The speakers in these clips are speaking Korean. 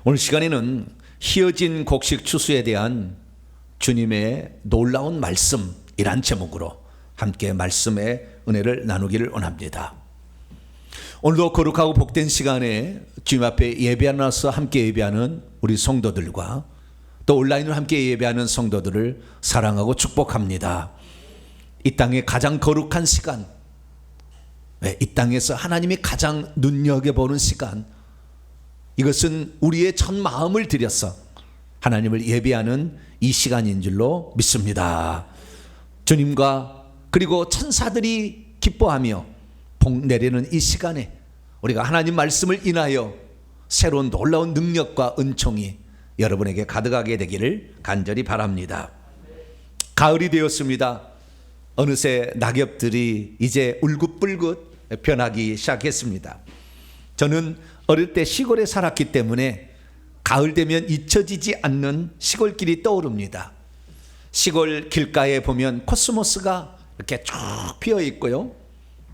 오늘 시간에는 희어진 곡식 추수에 대한 주님의 놀라운 말씀이란 제목으로 함께 말씀의 은혜를 나누기를 원합니다. 오늘도 거룩하고 복된 시간에 주님 앞에 예배하면서 함께 예배하는 우리 성도들과 또 온라인으로 함께 예배하는 성도들을 사랑하고 축복합니다. 이 땅의 가장 거룩한 시간, 이 땅에서 하나님이 가장 눈여겨보는 시간, 이것은 우리의 전 마음을 들여서 하나님을 예배하는 이 시간인 줄로 믿습니다. 주님과 그리고 천사들이 기뻐하며 복 내리는 이 시간에 우리가 하나님 말씀을 인하여 새로운 놀라운 능력과 은총이 여러분에게 가득하게 되기를 간절히 바랍니다. 가을이 되었습니다. 어느새 낙엽들이 이제 울긋불긋 변하기 시작했습니다. 저는 어릴 때 시골에 살았기 때문에 가을 되면 잊혀지지 않는 시골길이 떠오릅니다. 시골 길가에 보면 코스모스가 이렇게 쭉 피어 있고요.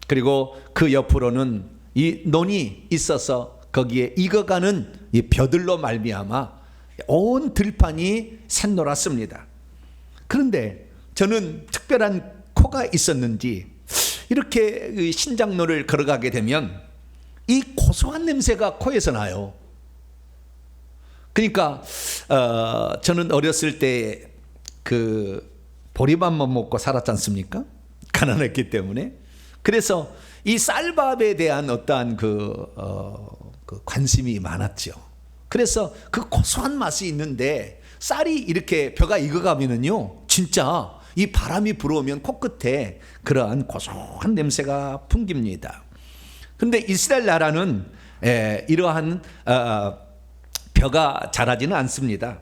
그리고 그 옆으로는 이 논이 있어서 거기에 익어가는 이 벼들로 말미암아 온 들판이 샛노랗습니다. 그런데 저는 특별한 코가 있었는지 이렇게 신장로를 걸어가게 되면 이 고소한 냄새가 코에서 나요. 그러니까 저는 어렸을 때 그 보리밥만 먹고 살았지 않습니까? 가난했기 때문에. 그래서 이 쌀밥에 대한 어떠한 그 관심이 많았죠. 그래서 그 고소한 맛이 있는데 쌀이 이렇게 벼가 익어가면은요, 진짜 이 바람이 불어오면 코끝에 그러한 고소한 냄새가 풍깁니다. 그런데 이스라엘 나라는 이러한 벼가 자라지는 않습니다.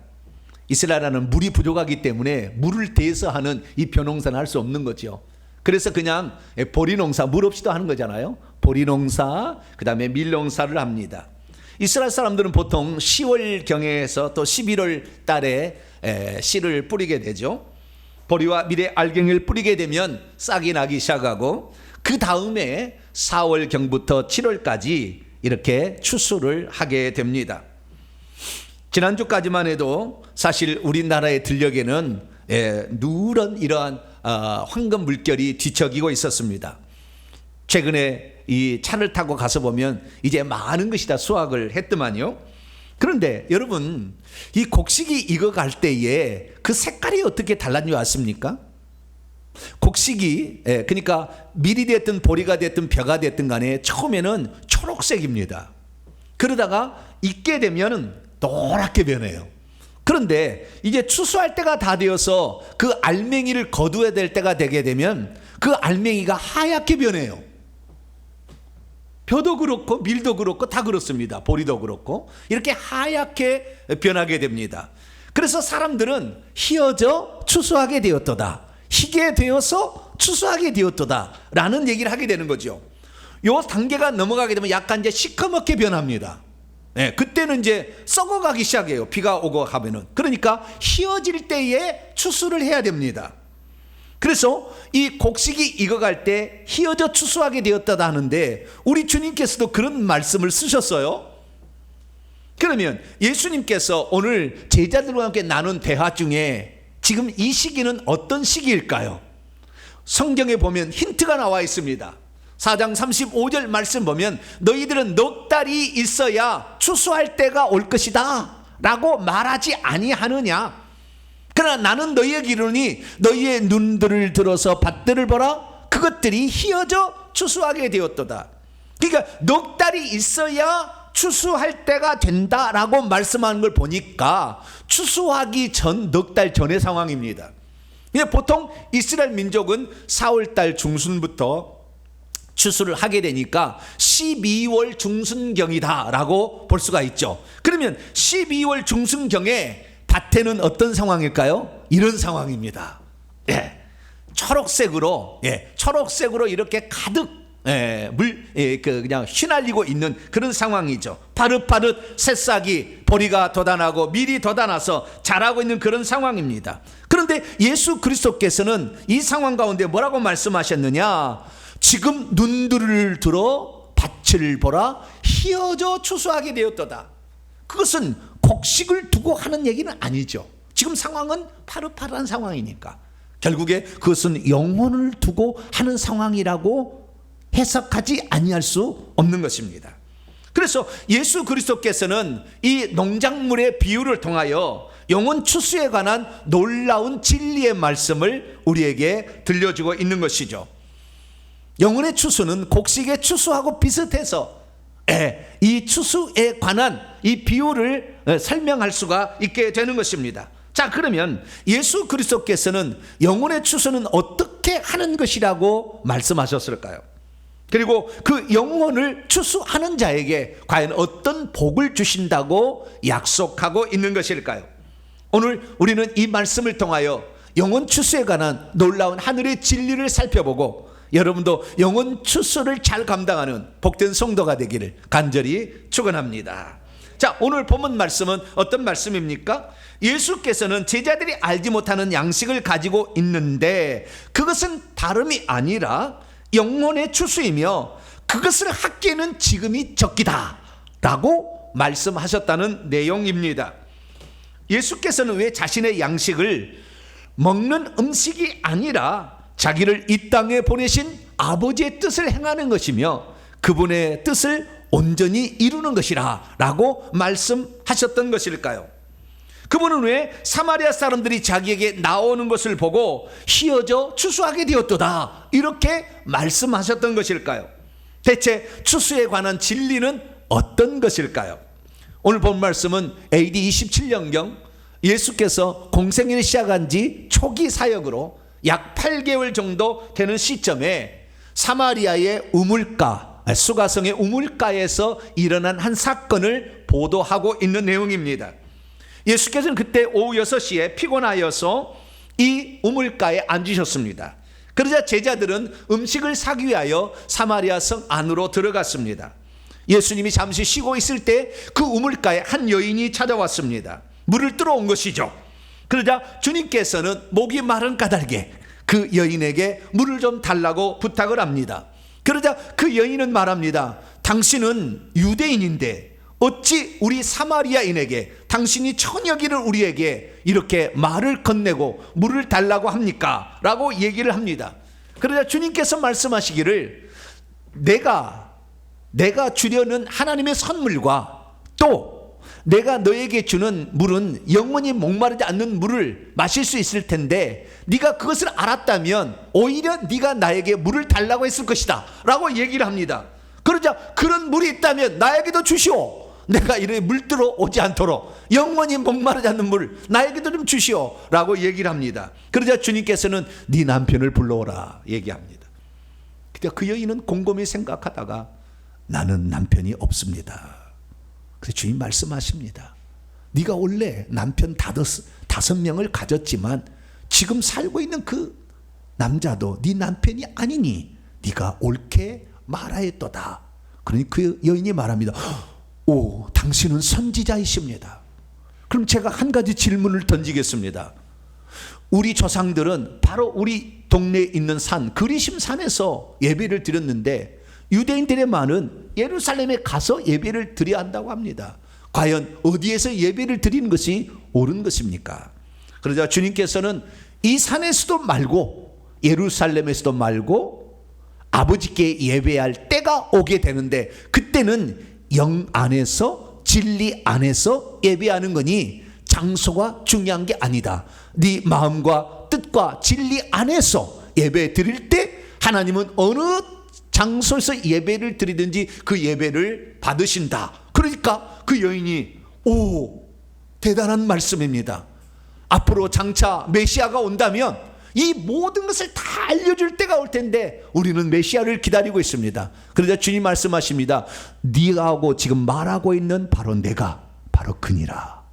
이스라엘 나라는 물이 부족하기 때문에 물을 대해서 하는 이 벼농사는 할 수 없는 거죠. 그래서 그냥 보리농사, 물 없이도 하는 거잖아요. 보리농사, 그 다음에 밀농사를 합니다. 이스라엘 사람들은 보통 10월경에서 또 11월 달에 씨를 뿌리게 되죠. 보리와 밀의 알갱이를 뿌리게 되면 싹이 나기 시작하고, 그 다음에 4월경부터 7월까지 이렇게 추수를 하게 됩니다. 지난주까지만 해도 사실 우리나라의 들녘에는 누런 이러한 황금 물결이 뒤척이고 있었습니다. 최근에 이 차를 타고 가서 보면 이제 많은 것이 다 수확을 했더만요. 그런데 여러분, 이 곡식이 익어갈 때에 그 색깔이 어떻게 달라진 줄 아십니까? 곡식이 그러니까 밀이 됐든 보리가 됐든 벼가 됐든 간에 처음에는 초록색입니다. 그러다가 익게 되면 노랗게 변해요. 그런데 이제 추수할 때가 다 되어서 그 알맹이를 거두어야 될 때가 되게 되면 그 알맹이가 하얗게 변해요. 벼도 그렇고 밀도 그렇고 다 그렇습니다. 보리도 그렇고 이렇게 하얗게 변하게 됩니다. 그래서 사람들은 희어져 추수하게 되었도다, 희게 되어서 추수하게 되었도다 라는 얘기를 하게 되는 거죠. 요 단계가 넘어가게 되면 약간 이제 시커멓게 변합니다. 그때는 이제 썩어가기 시작해요. 비가 오고 하면은. 그러니까 희어질 때에 추수를 해야 됩니다. 그래서 이 곡식이 익어갈 때 희어져 추수하게 되었다 하는데, 우리 주님께서도 그런 말씀을 쓰셨어요. 그러면 예수님께서 오늘 제자들과 함께 나눈 대화 중에 지금 이 시기는 어떤 시기일까요? 성경에 보면 힌트가 나와 있습니다. 4장 35절 말씀 보면 너희들은 넉 달이 있어야 추수할 때가 올 것이다 라고 말하지 아니하느냐. 그러나 나는 너희에게 이르노니 너희의 눈들을 들어서 밭들을 보라, 그것들이 희어져 추수하게 되었도다. 그러니까 넉 달이 있어야 추수할 때가 된다라고 말씀하는 걸 보니까 추수하기 전 넉 달 전의 상황입니다. 보통 이스라엘 민족은 4월달 중순부터 추수를 하게 되니까 12월 중순경이다라고 볼 수가 있죠. 그러면 12월 중순경에 밭에는 어떤 상황일까요? 이런 상황입니다. 초록색으로 이렇게 가득 그냥 휘날리고 있는 그런 상황이죠. 파릇파릇 새싹이, 보리가 돋아나고 밀이 돋아나서 자라고 있는 그런 상황입니다. 그런데 예수 그리스도께서는 이 상황 가운데 뭐라고 말씀하셨느냐? 지금 눈들을 들어 밭을 보라, 희어져 추수하게 되었도다. 그것은 곡식을 두고 하는 얘기는 아니죠. 지금 상황은 파릇파릇한 상황이니까 결국에 그것은 영혼을 두고 하는 상황이라고 해석하지 아니할 수 없는 것입니다. 그래서 예수 그리스도께서는 이 농작물의 비유를 통하여 영혼 추수에 관한 놀라운 진리의 말씀을 우리에게 들려주고 있는 것이죠. 영혼의 추수는 곡식의 추수하고 비슷해서 이 추수에 관한 이 비유를 설명할 수가 있게 되는 것입니다. 자, 그러면 예수 그리스도께서는 영혼의 추수는 어떻게 하는 것이라고 말씀하셨을까요? 그리고 그 영혼을 추수하는 자에게 과연 어떤 복을 주신다고 약속하고 있는 것일까요? 오늘 우리는 이 말씀을 통하여 영혼 추수에 관한 놀라운 하늘의 진리를 살펴보고 여러분도 영혼 추수를 잘 감당하는 복된 성도가 되기를 간절히 축원합니다. 자, 오늘 본문 말씀은 어떤 말씀입니까? 예수께서는 제자들이 알지 못하는 양식을 가지고 있는데 그것은 다름이 아니라 영혼의 추수이며 그것을 하기에는 지금이 적기다 라고 말씀하셨다는 내용입니다. 예수께서는 왜 자신의 양식을 먹는 음식이 아니라 자기를 이 땅에 보내신 아버지의 뜻을 행하는 것이며 그분의 뜻을 온전히 이루는 것이라 라고 말씀하셨던 것일까요? 그분은 왜 사마리아 사람들이 자기에게 나오는 것을 보고 희어져 추수하게 되었도다 이렇게 말씀하셨던 것일까요? 대체 추수에 관한 진리는 어떤 것일까요? 오늘 본 말씀은 AD 27년경 예수께서 공생애를 시작한 지 초기 사역으로 약 8개월 정도 되는 시점에 사마리아의 우물가, 수가성의 우물가에서 일어난 한 사건을 보도하고 있는 내용입니다. 예수께서는 그때 오후 6시에 피곤하여서 이 우물가에 앉으셨습니다. 그러자 제자들은 음식을 사기 위하여 사마리아 성 안으로 들어갔습니다. 예수님이 잠시 쉬고 있을 때 그 우물가에 한 여인이 찾아왔습니다. 물을 뜨러 온 것이죠. 그러자 주님께서는 목이 마른 까닭에 그 여인에게 물을 좀 달라고 부탁을 합니다. 그러자 그 여인은 말합니다. 당신은 유대인인데 어찌 우리 사마리아인에게 당신이 처녀기를 우리에게 이렇게 말을 건네고 물을 달라고 합니까? 라고 얘기를 합니다. 그러자 주님께서 말씀하시기를 내가 주려는 하나님의 선물과 또 내가 너에게 주는 물은 영원히 목마르지 않는 물을 마실 수 있을 텐데 네가 그것을 알았다면 오히려 네가 나에게 물을 달라고 했을 것이다 라고 얘기를 합니다. 그러자 그런 물이 있다면 나에게도 주시오. 내가 이렇게 물들어 오지 않도록 영원히 목마르지 않는 물 나에게도 좀 주시오 라고 얘기를 합니다. 그러자 주님께서는 네 남편을 불러오라 얘기합니다. 그러니까 그 여인은 곰곰이 생각하다가 나는 남편이 없습니다. 그래서 주님 말씀하십니다. 네가 원래 남편 5명을 가졌지만 지금 살고 있는 그 남자도 네 남편이 아니니 네가 옳게 말하였도다. 그러니 그 여인이 말합니다. 오, 당신은 선지자이십니다. 그럼 제가 한 가지 질문을 던지겠습니다. 우리 조상들은 바로 우리 동네에 있는 산 그리심 산에서 예배를 드렸는데 유대인들의 말은 예루살렘에 가서 예배를 드려야 한다고 합니다. 과연 어디에서 예배를 드리는 것이 옳은 것입니까? 그러자 주님께서는 이 산에서도 말고 예루살렘에서도 말고 아버지께 예배할 때가 오게 되는데 그때는 영 안에서 진리 안에서 예배하는 거니 장소가 중요한 게 아니다. 네 마음과 뜻과 진리 안에서 예배 드릴 때 하나님은 어느 장소에서 예배를 드리든지 그 예배를 받으신다. 그러니까 그 여인이 오, 대단한 말씀입니다. 앞으로 장차 메시아가 온다면 이 모든 것을 다 알려줄 때가 올 텐데 우리는 메시아를 기다리고 있습니다. 그러자 주님 말씀하십니다. 네가 하고 지금 말하고 있는 바로 내가 바로 그니라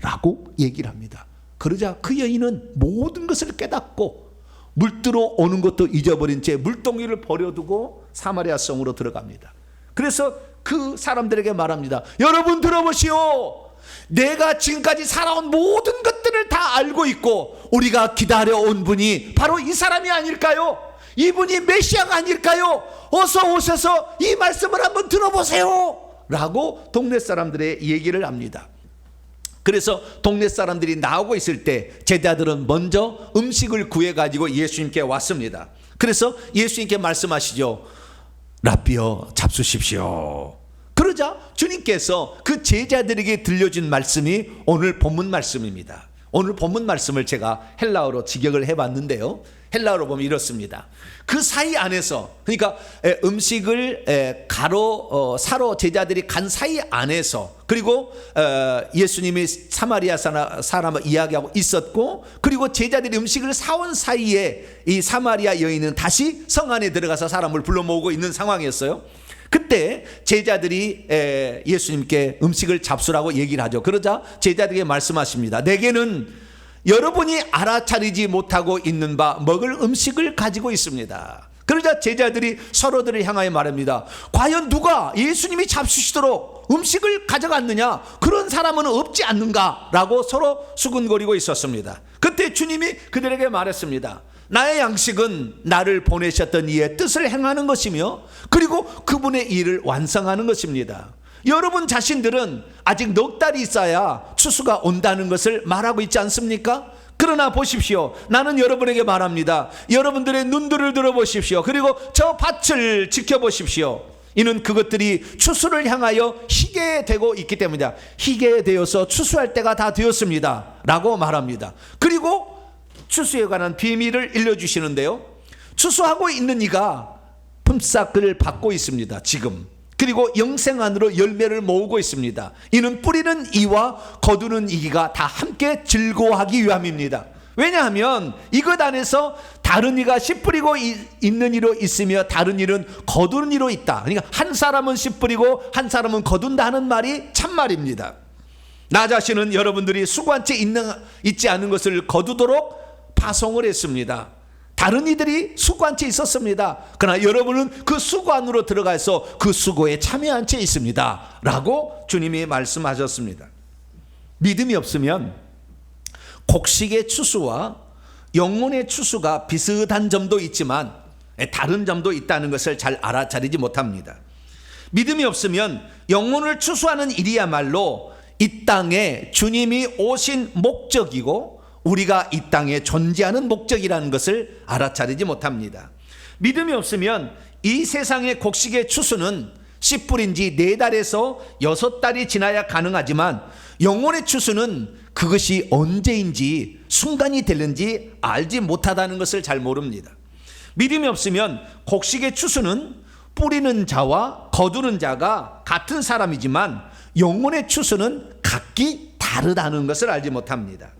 라고 얘기를 합니다. 그러자 그 여인은 모든 것을 깨닫고 물들어 오는 것도 잊어버린 채 물동이를 버려두고 사마리아 성으로 들어갑니다. 그래서 그 사람들에게 말합니다. 여러분 들어보시오. 내가 지금까지 살아온 모든 것들을 다 알고 있고 우리가 기다려온 분이 바로 이 사람이 아닐까요? 이분이 메시아가 아닐까요? 어서 오셔서 이 말씀을 한번 들어보세요 라고 동네 사람들의 얘기를 합니다. 그래서 동네 사람들이 나오고 있을 때 제자들은 먼저 음식을 구해가지고 예수님께 왔습니다. 그래서 예수님께 말씀하시죠. 랍비여 잡수십시오. 그러자 주님께서 그 제자들에게 들려준 말씀이 오늘 본문 말씀입니다. 오늘 본문 말씀을 제가 헬라어로 직역을 해봤는데요. 헬라어로 보면 이렇습니다. 그 사이 안에서, 그러니까 음식을 사러 제자들이 간 사이 안에서, 그리고 예수님이 사마리아 사람을 이야기하고 있었고, 그리고 제자들이 음식을 사온 사이에 이 사마리아 여인은 다시 성 안에 들어가서 사람을 불러 모으고 있는 상황이었어요. 그때 제자들이 예수님께 음식을 잡수라고 얘기를 하죠. 그러자 제자들에게 말씀하십니다. 내게는 여러분이 알아차리지 못하고 있는 바 먹을 음식을 가지고 있습니다. 그러자 제자들이 서로들을 향하여 말합니다. 과연 누가 예수님이 잡수시도록 음식을 가져갔느냐? 그런 사람은 없지 않는가? 라고 서로 수군거리고 있었습니다. 그때 주님이 그들에게 말했습니다. 나의 양식은 나를 보내셨던 이의 뜻을 행하는 것이며, 그리고 그분의 일을 완성하는 것입니다. 여러분 자신들은 아직 넉 달이 있어야 추수가 온다는 것을 말하고 있지 않습니까? 그러나 보십시오. 나는 여러분에게 말합니다. 여러분들의 눈들을 들어보십시오. 그리고 저 밭을 지켜보십시오. 이는 그것들이 추수를 향하여 희게 되고 있기 때문이다. 희게 되어서 추수할 때가 다 되었습니다 라고 말합니다. 그리고 추수에 관한 비밀을 일러주시는데요. 추수하고 있는 이가 품삯을 받고 있습니다. 지금. 그리고 영생 안으로 열매를 모으고 있습니다. 이는 뿌리는 이와 거두는 이가 다 함께 즐거워하기 위함입니다. 왜냐하면 이것 안에서 다른 이가 씨 뿌리고 있는 이로 있으며 다른 이는 거두는 이로 있다. 그러니까 한 사람은 씨 뿌리고 한 사람은 거둔다 하는 말이 참말입니다. 나 자신은 여러분들이 수고한 채 있지 않은 것을 거두도록 파송을 했습니다. 다른 이들이 수고한 채 있었습니다. 그러나 여러분은 그 수고 안으로 들어가서 그 수고에 참여한 채 있습니다 라고 주님이 말씀하셨습니다. 믿음이 없으면 곡식의 추수와 영혼의 추수가 비슷한 점도 있지만 다른 점도 있다는 것을 잘 알아차리지 못합니다. 믿음이 없으면 영혼을 추수하는 일이야말로 이 땅에 주님이 오신 목적이고 우리가 이 땅에 존재하는 목적이라는 것을 알아차리지 못합니다. 믿음이 없으면 이 세상의 곡식의 추수는 씨 뿌린 지 4달에서 6달이 지나야 가능하지만 영혼의 추수는 그것이 언제인지 순간이 되는지 알지 못하다는 것을 잘 모릅니다. 믿음이 없으면 곡식의 추수는 뿌리는 자와 거두는 자가 같은 사람이지만 영혼의 추수는 각기 다르다는 것을 알지 못합니다.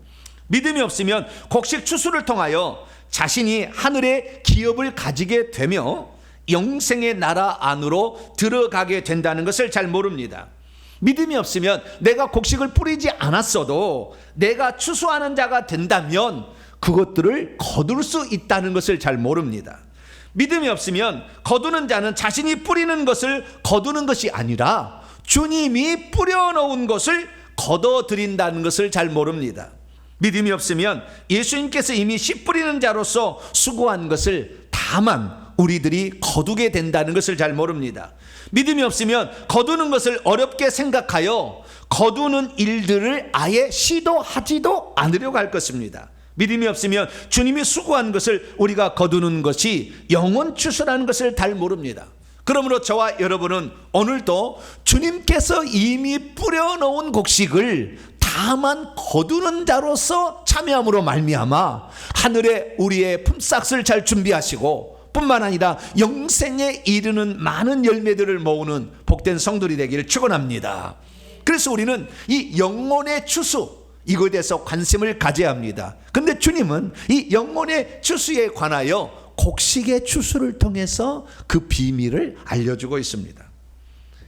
믿음이 없으면 곡식 추수를 통하여 자신이 하늘의 기업을 가지게 되며 영생의 나라 안으로 들어가게 된다는 것을 잘 모릅니다. 믿음이 없으면 내가 곡식을 뿌리지 않았어도 내가 추수하는 자가 된다면 그것들을 거둘 수 있다는 것을 잘 모릅니다. 믿음이 없으면 거두는 자는 자신이 뿌리는 것을 거두는 것이 아니라 주님이 뿌려놓은 것을 거둬들인다는 것을 잘 모릅니다. 믿음이 없으면 예수님께서 이미 씨 뿌리는 자로서 수고한 것을 다만 우리들이 거두게 된다는 것을 잘 모릅니다. 믿음이 없으면 거두는 것을 어렵게 생각하여 거두는 일들을 아예 시도하지도 않으려고 할 것입니다. 믿음이 없으면 주님이 수고한 것을 우리가 거두는 것이 영혼 추수라는 것을 잘 모릅니다. 그러므로 저와 여러분은 오늘도 주님께서 이미 뿌려놓은 곡식을 다만 거두는 자로서 참여함으로 말미암아 하늘에 우리의 품삯을 잘 준비하시고 뿐만 아니라 영생에 이르는 많은 열매들을 모으는 복된 성도들이 되기를 축원합니다. 그래서 우리는 이 영혼의 추수 이거에 대해서 관심을 가져야 합니다. 그런데 주님은 이 영혼의 추수에 관하여 곡식의 추수를 통해서 그 비밀을 알려주고 있습니다.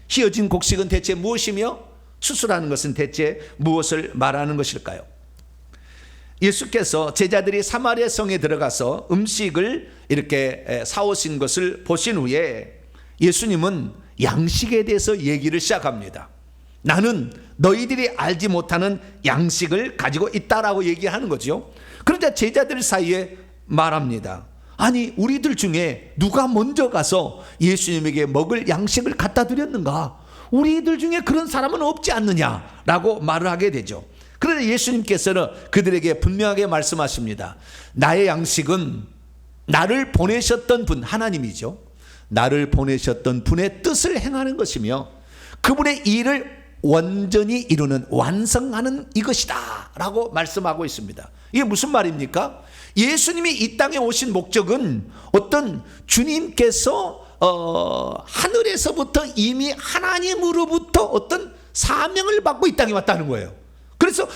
휘어진 곡식은 대체 무엇이며 추수라는 것은 대체 무엇을 말하는 것일까요? 예수께서 제자들이 사마리아 성에 들어가서 음식을 이렇게 사오신 것을 보신 후에 예수님은 양식에 대해서 얘기를 시작합니다. 나는 너희들이 알지 못하는 양식을 가지고 있다라고 얘기하는 거죠. 그러자 제자들 사이에 말합니다. 아니 우리들 중에 누가 먼저 가서 예수님에게 먹을 양식을 갖다 드렸는가? 우리들 중에 그런 사람은 없지 않느냐라고 말을 하게 되죠. 그러나 예수님께서는 그들에게 분명하게 말씀하십니다. 나의 양식은 나를 보내셨던 분, 하나님이죠. 나를 보내셨던 분의 뜻을 행하는 것이며 그분의 일을 완전히 이루는, 완성하는 이것이다 라고 말씀하고 있습니다. 이게 무슨 말입니까? 예수님이 이 땅에 오신 목적은 어떤 주님께서 하늘에서부터 이미 하나님으로부터 어떤 사명을 받고 이 땅에 왔다는 거예요. 그래서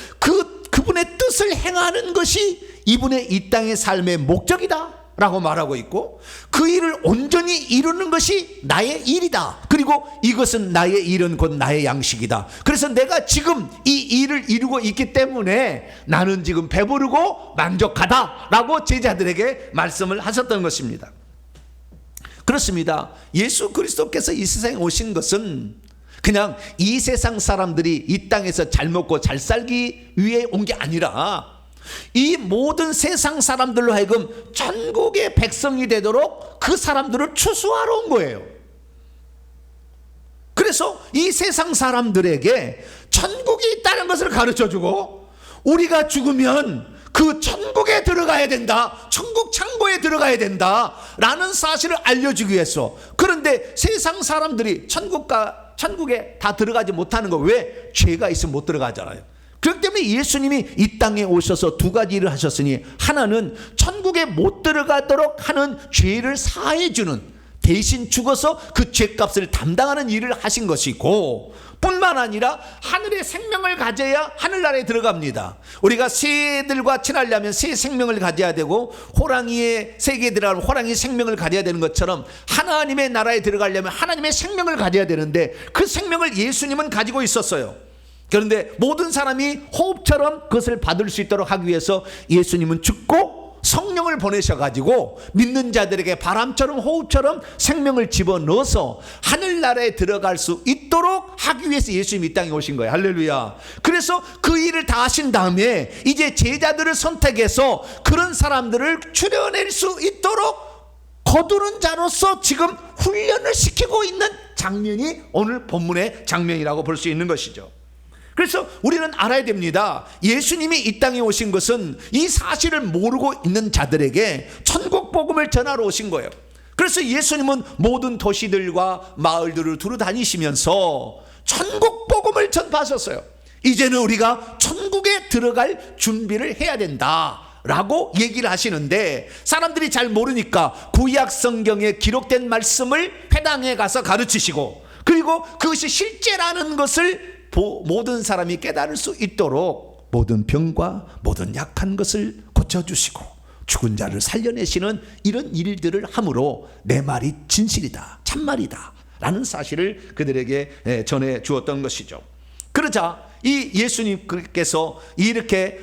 그분의 뜻을 행하는 것이 이분의 이 땅의 삶의 목적이다 라고 말하고 있고, 그 일을 온전히 이루는 것이 나의 일이다. 그리고 이것은 나의 일은 곧 나의 양식이다. 그래서 내가 지금 이 일을 이루고 있기 때문에 나는 지금 배부르고 만족하다 라고 제자들에게 말씀을 하셨던 것입니다. 그렇습니다. 예수 그리스도께서 이 세상에 오신 것은 그냥 이 세상 사람들이 이 땅에서 잘 먹고 잘 살기 위해 온 게 아니라 이 모든 세상 사람들로 하여금 천국의 백성이 되도록 그 사람들을 추수하러 온 거예요. 그래서 이 세상 사람들에게 천국이 있다는 것을 가르쳐주고, 우리가 죽으면 그 천국에 들어가야 된다, 천국 창고에 들어가야 된다 라는 사실을 알려주기 위해서. 그런데 세상 사람들이 천국에 다 들어가지 못하는 거, 왜? 죄가 있으면 못 들어가잖아요. 그렇기 때문에 예수님이 이 땅에 오셔서 두 가지 일을 하셨으니, 하나는 천국에 못 들어가도록 하는 죄를 사해 주는, 대신 죽어서 그 죄값을 담당하는 일을 하신 것이고, 뿐만 아니라 하늘의 생명을 가져야 하늘나라에 들어갑니다. 우리가 새들과 친하려면 새 생명을 가져야 되고, 호랑이의 세계에 들어가면 호랑이 생명을 가져야 되는 것처럼 하나님의 나라에 들어가려면 하나님의 생명을 가져야 되는데, 그 생명을 예수님은 가지고 있었어요. 그런데 모든 사람이 호흡처럼 그것을 받을 수 있도록 하기 위해서 예수님은 죽고 성령을 보내셔가지고 믿는 자들에게 바람처럼 호흡처럼 생명을 집어넣어서 하늘나라에 들어갈 수 있도록 하기 위해서 예수님이 이 땅에 오신 거예요. 할렐루야. 그래서 그 일을 다 하신 다음에 이제 제자들을 선택해서 그런 사람들을 추려낼 수 있도록 거두는 자로서 지금 훈련을 시키고 있는 장면이 오늘 본문의 장면이라고 볼 수 있는 것이죠. 그래서 우리는 알아야 됩니다. 예수님이 이 땅에 오신 것은 이 사실을 모르고 있는 자들에게 천국 복음을 전하러 오신 거예요. 그래서 예수님은 모든 도시들과 마을들을 두루 다니시면서 천국 복음을 전파하셨어요. 이제는 우리가 천국에 들어갈 준비를 해야 된다 라고 얘기를 하시는데, 사람들이 잘 모르니까 구약 성경에 기록된 말씀을 회당에 가서 가르치시고, 그리고 그것이 실제라는 것을 모든 사람이 깨달을 수 있도록 모든 병과 모든 약한 것을 고쳐주시고 죽은 자를 살려내시는 이런 일들을 함으로 내 말이 진실이다, 참말이다 라는 사실을 그들에게 전해 주었던 것이죠. 그러자 이 예수님께서 이렇게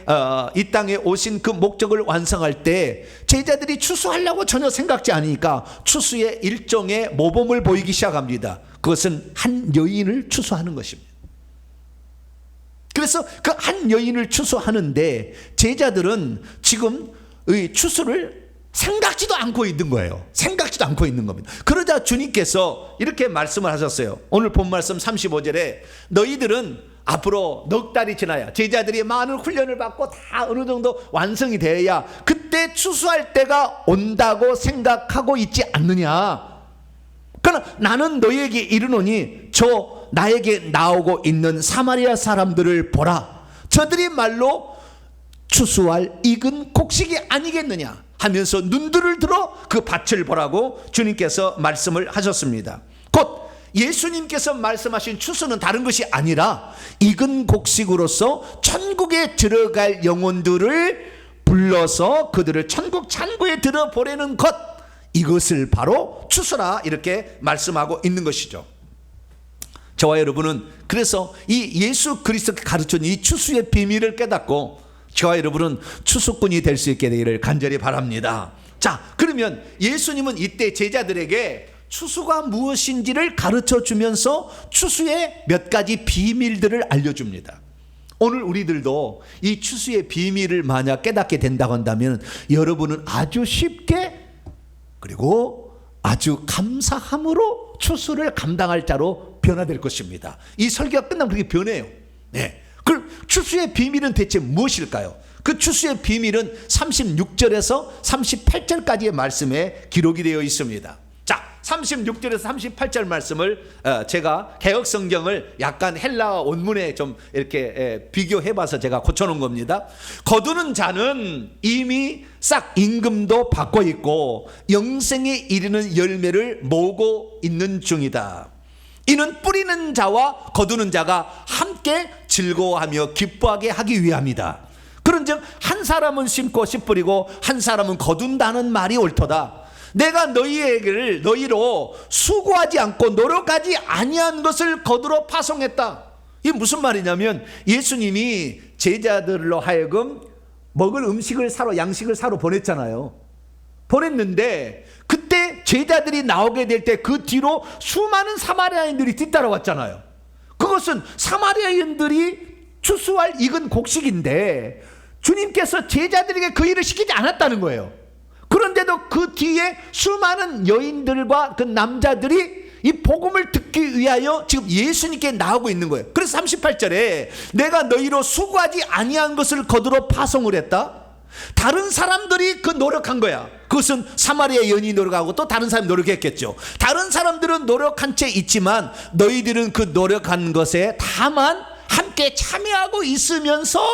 이 땅에 오신 그 목적을 완성할 때 제자들이 추수하려고 전혀 생각지 않으니까 추수의 일종의 모범을 보이기 시작합니다. 그것은 한 여인을 추수하는 것입니다. 그래서 그 한 여인을 추수하는데 제자들은 지금 이 추수를 생각지도 않고 있는 거예요. 생각지도 않고 있는 겁니다. 그러자 주님께서 이렇게 말씀을 하셨어요. 오늘 본 말씀 35절에 너희들은 앞으로 넉 달이 지나야, 제자들이 많은 훈련을 받고 다 어느 정도 완성이 돼야 그때 추수할 때가 온다고 생각하고 있지 않느냐. 그러나 나는 너희에게 이르노니 나에게 나오고 있는 사마리아 사람들을 보라. 저들이 말로 추수할 익은 곡식이 아니겠느냐 하면서 눈들을 들어 그 밭을 보라고 주님께서 말씀을 하셨습니다. 곧 예수님께서 말씀하신 추수는 다른 것이 아니라 익은 곡식으로서 천국에 들어갈 영혼들을 불러서 그들을 천국 창고에 들어보내는 것, 이것을 바로 추수라 이렇게 말씀하고 있는 것이죠. 저와 여러분은 그래서 이 예수 그리스도가 가르친 이 추수의 비밀을 깨닫고 저와 여러분은 추수꾼이 될 수 있게 되기를 간절히 바랍니다. 자, 그러면 예수님은 이때 제자들에게 추수가 무엇인지를 가르쳐 주면서 추수의 몇 가지 비밀들을 알려줍니다. 오늘 우리들도 이 추수의 비밀을 만약 깨닫게 된다고 한다면 여러분은 아주 쉽게 그리고 아주 감사함으로 추수를 감당할 자로 변화될 것입니다. 이 설교가 끝나면 그렇게 변해요. 네. 그 추수의 비밀은 대체 무엇일까요? 그 추수의 비밀은 36절에서 38절까지의 말씀에 기록이 되어 있습니다. 자, 36절에서 38절 말씀을 제가 개역성경을 약간 헬라어 원문에 좀 이렇게 비교해봐서 제가 고쳐놓은 겁니다. 거두는 자는 이미 싹 임금도 받고 있고 영생에 이르는 열매를 모으고 있는 중이다. 이는 뿌리는 자와 거두는 자가 함께 즐거워하며 기뻐하게 하기 위함이다. 그런즉 한 사람은 심고 씨 뿌리고 한 사람은 거둔다는 말이 옳도다. 내가 너희로 수고하지 않고 노력하지 아니한 것을 거두러 파송했다. 이게 무슨 말이냐면 예수님이 제자들로 하여금 먹을 음식을 사러, 양식을 사러 보냈잖아요. 보냈는데 그때 제자들이 나오게 될 때 그 뒤로 수많은 사마리아인들이 뒤따라왔잖아요. 그것은 사마리아인들이 추수할 익은 곡식인데 주님께서 제자들에게 그 일을 시키지 않았다는 거예요. 그런데도 그 뒤에 수많은 여인들과 그 남자들이 이 복음을 듣기 위하여 지금 예수님께 나오고 있는 거예요. 그래서 38절에 내가 너희로 수고하지 아니한 것을 거두러 파송을 했다. 다른 사람들이 그 노력한 거야. 그것은 사마리아 여인이 노력하고 또 다른 사람이 노력했겠죠. 다른 사람들은 노력한 채 있지만 너희들은 그 노력한 것에 다만 함께 참여하고 있으면서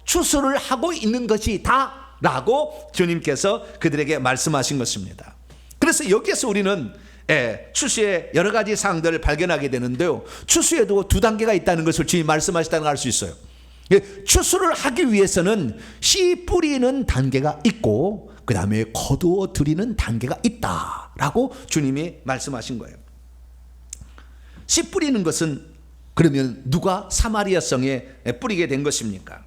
추수를 하고 있는 것이다 라고 주님께서 그들에게 말씀하신 것입니다. 그래서 여기에서 우리는 추수의 여러 가지 사항들을 발견하게 되는데요, 추수에도 두 단계가 있다는 것을 주님이 말씀하셨다는 걸 알 수 있어요. 추수를 하기 위해서는 씨 뿌리는 단계가 있고 그 다음에 거두어 들이는 단계가 있다라고 주님이 말씀하신 거예요. 씨 뿌리는 것은 그러면 누가 사마리아 성에 뿌리게 된 것입니까?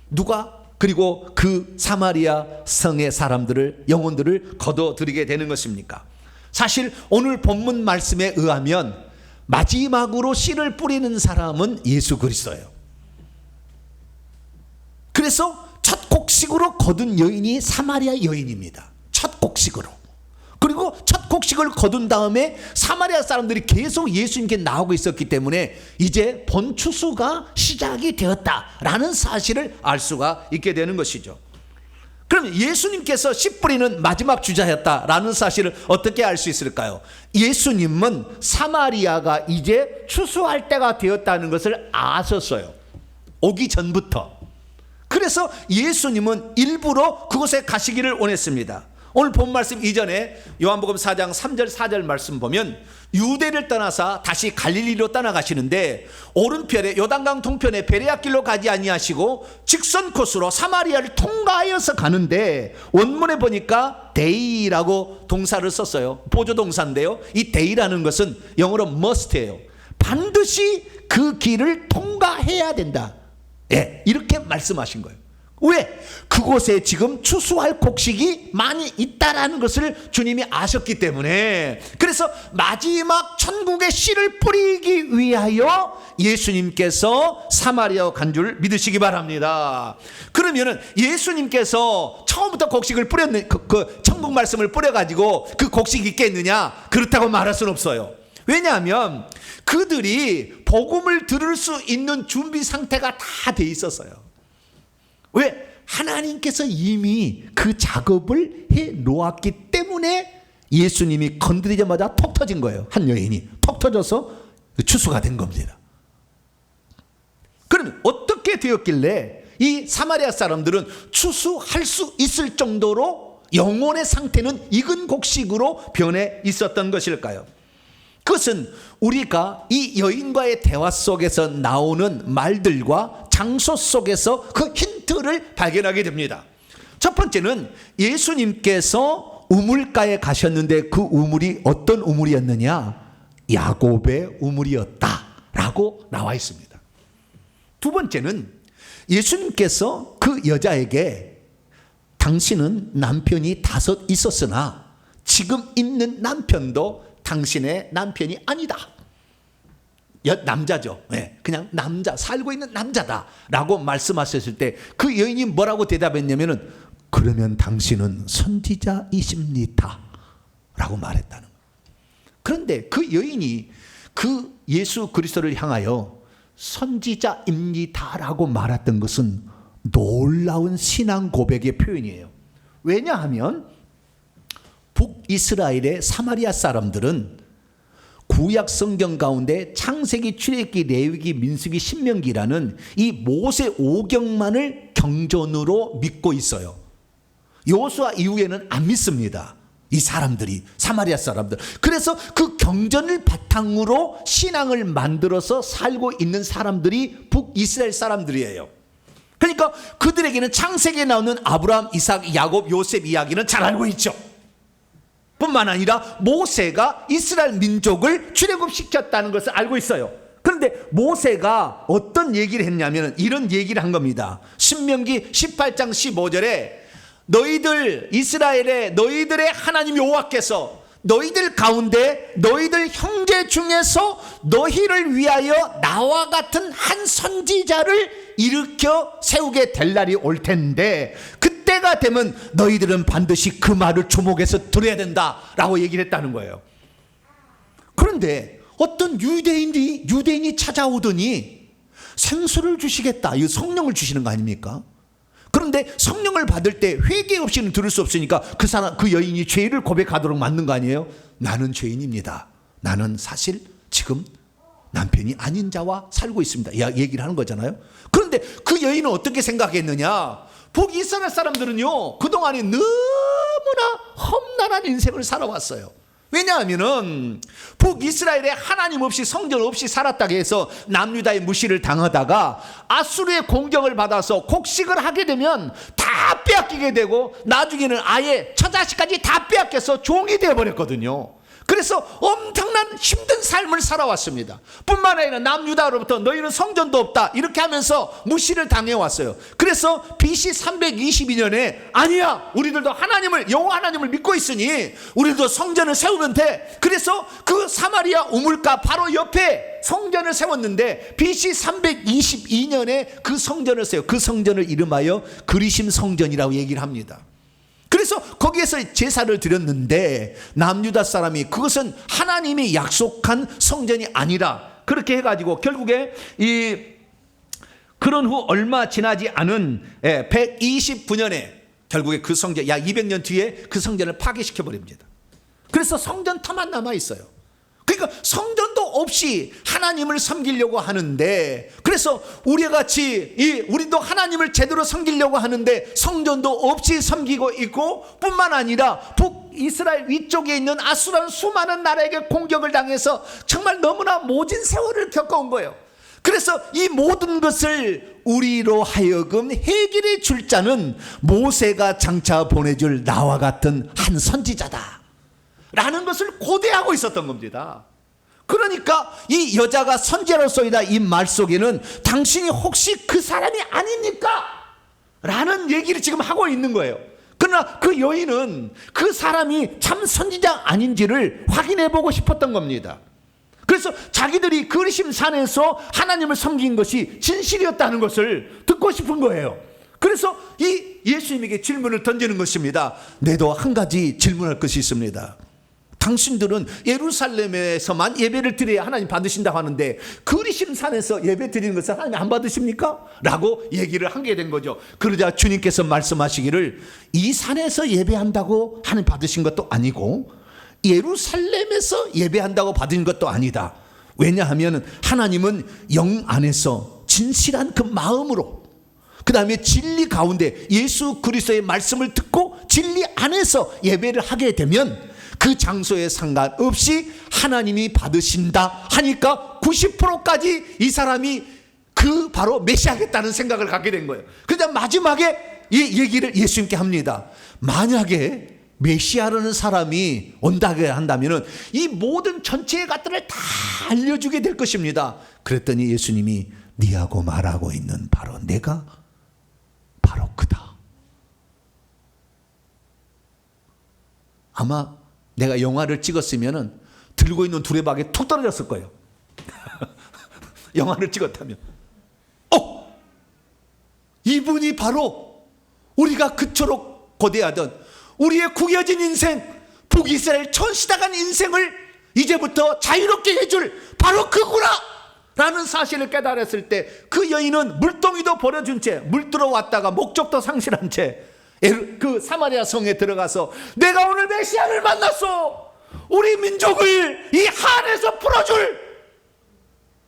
누가 그리고 그 사마리아 성의 사람들을, 영혼들을 거둬들이게 되는 것입니까? 사실 오늘 본문 말씀에 의하면 마지막으로 씨를 뿌리는 사람은 예수 그리스도예요. 그래서 첫 곡식으로 거둔 여인이 사마리아 여인입니다. 첫 곡식으로. 그리고 첫 곡식을 거둔 다음에 사마리아 사람들이 계속 예수님께 나오고 있었기 때문에 이제 본 추수가 시작이 되었다라는 사실을 알 수가 있게 되는 것이죠. 그럼 예수님께서 씨 뿌리는 마지막 주자였다라는 사실을 어떻게 알 수 있을까요? 예수님은 사마리아가 이제 추수할 때가 되었다는 것을 아셨어요. 오기 전부터. 그래서 예수님은 일부러 그곳에 가시기를 원했습니다. 오늘 본 말씀 이전에 요한복음 4장 3절 4절 말씀 보면 유대를 떠나서 다시 갈릴리로 떠나가시는데 오른편에 요단강 동편에 베레아 길로 가지 아니하시고 직선 코스로 사마리아를 통과하여서 가는데 원문에 보니까 데이라고 동사를 썼어요. 보조동사인데요, 이 데이라는 것은 영어로 must예요. 반드시 그 길을 통과해야 된다. 이렇게 말씀하신 거예요. 왜? 그곳에 지금 추수할 곡식이 많이 있다라는 것을 주님이 아셨기 때문에, 그래서 마지막 천국의 씨를 뿌리기 위하여 예수님께서 사마리아 간 줄 믿으시기 바랍니다. 그러면은 예수님께서 처음부터 곡식을 뿌렸는 그 천국 말씀을 뿌려가지고 그 곡식이 있겠느냐? 그렇다고 말할 수는 없어요. 왜냐하면 그들이 복음을 들을 수 있는 준비 상태가 다 돼 있었어요. 왜? 하나님께서 이미 그 작업을 해 놓았기 때문에 예수님이 건드리자마자 톡 터진 거예요. 한 여인이 톡 터져서 추수가 된 겁니다. 그럼 어떻게 되었길래 이 사마리아 사람들은 추수할 수 있을 정도로 영혼의 상태는 익은 곡식으로 변해 있었던 것일까요? 그것은 우리가 이 여인과의 대화 속에서 나오는 말들과 장소 속에서 그 힌트를 발견하게 됩니다. 첫 번째는 예수님께서 우물가에 가셨는데 그 우물이 어떤 우물이었느냐? 야곱의 우물이었다라고 나와 있습니다. 두 번째는 예수님께서 그 여자에게 당신은 남편이 5 있었으나 지금 있는 남편도 당신의 남편이 아니다. 남자죠. 그냥 남자, 살고 있는 남자다라고 말씀하셨을 때 그 여인이 뭐라고 대답했냐면은 그러면 당신은 선지자이십니다 라고 말했다는 거예요. 그런데 그 여인이 그 예수 그리스도를 향하여 선지자입니다라고 말했던 것은 놀라운 신앙 고백의 표현이에요. 왜냐하면 북이스라엘의 사마리아 사람들은 구약 성경 가운데 창세기, 출애굽기, 레위기, 민수기, 신명기라는 이 모세 5경만을 경전으로 믿고 있어요. 여호수아 이후에는 안 믿습니다. 이 사람들이, 사마리아 사람들. 그래서 그 경전을 바탕으로 신앙을 만들어서 살고 있는 사람들이 북이스라엘 사람들이에요. 그러니까 그들에게는 창세기에 나오는 아브라함, 이삭, 야곱, 요셉 이야기는 잘 알고 있죠. 뿐만 아니라 모세가 이스라엘 민족을 출애굽시켰다는 것을 알고 있어요. 그런데 모세가 어떤 얘기를 했냐면 이런 얘기를 한 겁니다. 신명기 18장 15절에 너희들 이스라엘의 너희들의 하나님 여호와께서 너희들 가운데 너희들 형제 중에서 너희를 위하여 나와 같은 한 선지자를 일으켜 세우게 될 날이 올 텐데 그때가 되면 너희들은 반드시 그 말을 주목해서 들어야 된다라고 얘기를 했다는 거예요. 그런데 어떤 유대인이 찾아오더니 생수를 주시겠다, 이 성령을 주시는 거 아닙니까? 그런데 성령을 받을 때 회개 없이는 들을 수 없으니까 그 여인이 죄를 고백하도록 만든 거 아니에요? 나는 죄인입니다. 나는 사실 지금 남편이 아닌 자와 살고 있습니다. 얘기를 하는 거잖아요. 그런데 그 여인은 어떻게 생각했느냐? 북이스라엘 사람들은요, 그동안에 너무나 험난한 인생을 살아왔어요. 왜냐하면은 북이스라엘에 하나님 없이 성전 없이 살았다고 해서 남유다의 무시를 당하다가 아수르의 공격을 받아서 곡식을 하게 되면 다 빼앗기게 되고 나중에는 아예 처자식까지 다 빼앗겨서 종이 되어버렸거든요. 그래서 엄청난 힘든 삶을 살아왔습니다. 뿐만 아니라 남유다로부터 너희는 성전도 없다 이렇게 하면서 무시를 당해왔어요. 그래서 BC 322년에 아니야, 우리들도 하나님을, 여호와 하나님을 믿고 있으니 우리도 성전을 세우면 돼. 그래서 그 사마리아 우물가 바로 옆에 성전을 세웠는데 BC 322년에 그 성전을 세워, 그 성전을 이름하여 그리심 성전이라고 얘기를 합니다. 그래서 거기에서 제사를 드렸는데 남유다 사람이 그것은 하나님이 약속한 성전이 아니라 그렇게 해가지고 결국에 그런 후 얼마 지나지 않은 129년에 결국에 그 성전, 약 200년 뒤에 그 성전을 파괴시켜 버립니다. 그래서 성전터만 남아 있어요. 그러니까 성전도 없이 하나님을 섬기려고 하는데, 그래서 우리와 같이 우리도 하나님을 제대로 섬기려고 하는데 성전도 없이 섬기고 있고, 뿐만 아니라 북이스라엘 위쪽에 있는 아수라는 수많은 나라에게 공격을 당해서 정말 너무나 모진 세월을 겪어온 거예요. 그래서 이 모든 것을 우리로 하여금 해결해 줄 자는 모세가 장차 보내줄 나와 같은 한 선지자다 라는 것을 고대하고 있었던 겁니다. 그러니까 이 여자가 선지자로서이다 이 말 속에는 당신이 혹시 그 사람이 아닙니까? 라는 얘기를 지금 하고 있는 거예요. 그러나 그 여인은 그 사람이 참 선지자 아닌지를 확인해 보고 싶었던 겁니다. 그래서 자기들이 그리심 산에서 하나님을 섬긴 것이 진실이었다는 것을 듣고 싶은 거예요. 그래서 이 예수님에게 질문을 던지는 것입니다. 내도 한 가지 질문할 것이 있습니다. 당신들은 예루살렘에서만 예배를 드려야 하나님 받으신다고 하는데 그리심 산에서 예배 드리는 것을 하나님 안 받으십니까? 라고 얘기를 하게 된 거죠. 그러자 주님께서 말씀하시기를 이 산에서 예배한다고 하나님 받으신 것도 아니고 예루살렘에서 예배한다고 받은 것도 아니다. 왜냐하면 하나님은 영 안에서 진실한 그 마음으로, 그 다음에 진리 가운데 예수 그리스도의 말씀을 듣고 진리 안에서 예배를 하게 되면 그 장소에 상관없이 하나님이 받으신다 하니까 90%까지 이 사람이 그 바로 메시아겠다는 생각을 갖게 된 거예요. 그러자 마지막에 이 얘기를 예수님께 합니다. 만약에 메시아라는 사람이 온다고 한다면 이 모든 전체의 것들을 다 알려주게 될 것입니다. 그랬더니 예수님이 네하고 말하고 있는 바로 내가 바로 그다. 아마 내가 영화를 찍었으면 들고 있는 두레박에 툭 떨어졌을 거예요. 영화를 찍었다면 이분이 바로 우리가 그토록 고대하던 우리의 구겨진 인생, 북이스라엘 천시다간 인생을 이제부터 자유롭게 해줄 바로 그구나. 라는 사실을 깨달았을 때 그 여인은 물동이도 버려준 채 물들어 왔다가 목적도 상실한 채 그 사마리아 성에 들어가서 내가 오늘 메시아를 만났어. 우리 민족을 이 한에서 풀어줄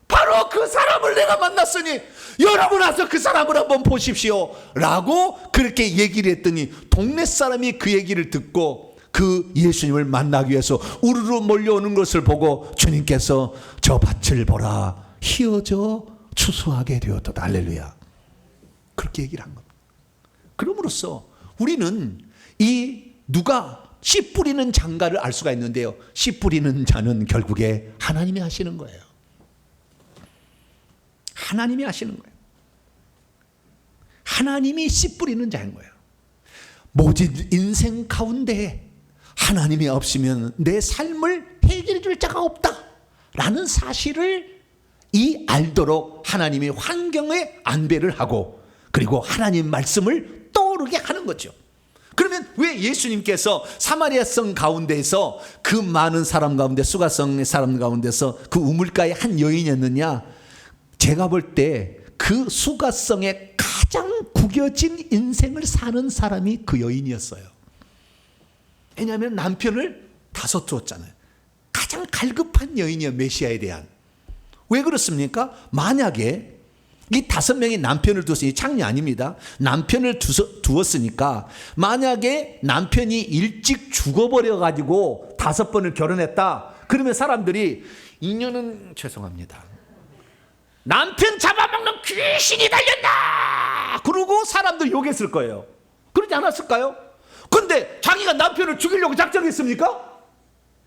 바로 그 사람을 내가 만났으니 여러분 와서 그 사람을 한번 보십시오 라고 그렇게 얘기를 했더니 동네 사람이 그 얘기를 듣고 그 예수님을 만나기 위해서 우르르 몰려오는 것을 보고 주님께서 저 밭을 보라 휘어져 추수하게 되었다. 할렐루야. 그렇게 얘기를 한 겁니다. 그럼으로써 우리는 이 누가 씨 뿌리는 장가를 알 수가 있는데요, 씨 뿌리는 자는 결국에 하나님이 하시는 거예요. 하나님이 하시는 거예요. 하나님이 씨 뿌리는 자인 거예요. 모진 인생 가운데 하나님이 없으면 내 삶을 해결해 줄 자가 없다 라는 사실을 알도록 하나님이 환경에 안배를 하고 그리고 하나님 말씀을 떠오르게 하는 거죠. 그러면 왜 예수님께서 사마리아 성 가운데서 그 많은 사람 가운데, 수가성의 사람 가운데서 그 우물가에 한 여인이었느냐? 제가 볼 때 그 수가성에 가장 구겨진 인생을 사는 사람이 그 여인이었어요. 왜냐하면 남편을 다섯 두었잖아요. 가장 갈급한 여인이요, 메시아에 대한. 왜 그렇습니까? 만약에 이 5명이 남편을 두었으니 창이 아닙니다. 남편을 두었으니까 만약에 남편이 일찍 죽어버려가지고 5번을 결혼했다. 그러면 사람들이 이년은 죄송합니다. 남편 잡아먹는 귀신이 달렸다. 그러고 사람들 욕했을 거예요. 그러지 않았을까요? 그런데 자기가 남편을 죽이려고 작정했습니까?